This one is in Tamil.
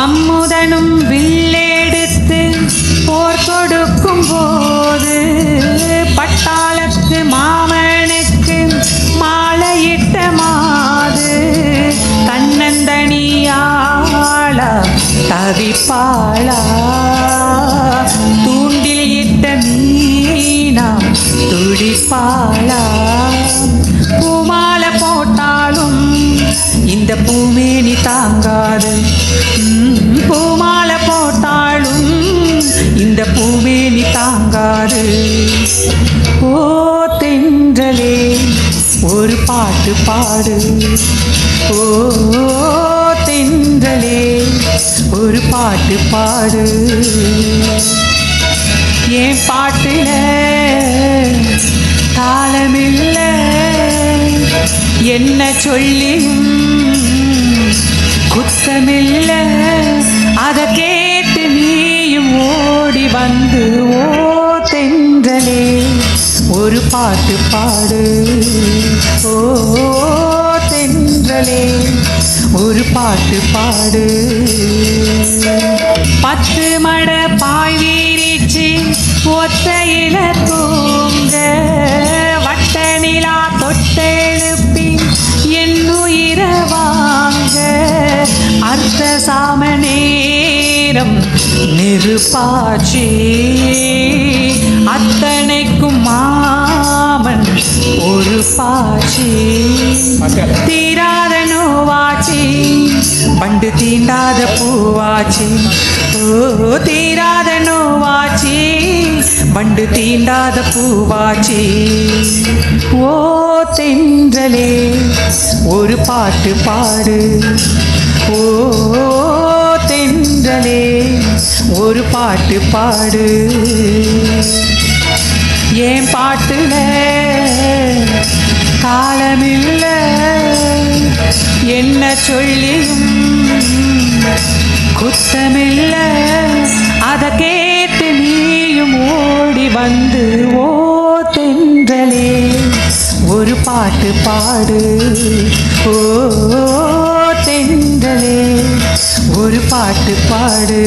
மம்முதனும் வில்லெடுத்து போர் தொடுக்கும் போது பட்டாளத்து மாமனுக்கு மாலையிட்ட மாது தன்னந்தனியாளா தவிப்பாளா தூண்டில் இட்ட மீனா துடிப்பாளா பூமாலை போட்டாலும் இந்த பூமேனி தாங்காது பூமாலை போட்டாலும் இந்த பூமேனி தாங்காது ஓ தென்றலே ஒரு பாட்டு பாடு ஓ தென்றலே ஒரு பாட்டு பாடு என் பாட்டுல காலமில்ல என்ன சொல்லியும் குத்தமில்ல அதை கேட்டு நீயும் ஓடி வந்து ஓ தென்றலே ஒரு பாட்டு பாடு ஓ தென்றலே ஒரு பாட்டு பாடு 10 மட பாய் வீரிச்சு ஒத்தையில தூங்க வட்ட நிலா தொட்டெழுப்பி என்னுயிர வாங்க அர்த்த சாம நேரம் நெருப்பாச்சி அத்தனைக்கும் மாமன் ஒரு பாச்சி தீராத நோவாச்சி பண்டு தீண்டாத பூவாச்சி ஓ தீராத நோவாச்சி பண்டு தீண்டாத பூவாச்சி ஓ தென்றலே ஒரு பாட்டு பாடு ஓ தென்றலே ஒரு பாட்டு பாடு என் பாட்டுல காலமில்ல என்ன சொல்லியும் குத்தமில்ல அதை கேட்டு நீயும் ஓடி வந்து ஓ தென்றலே ஒரு பாட்டு பாடு ஓ தென்றலே ஒரு பாட்டு பாடு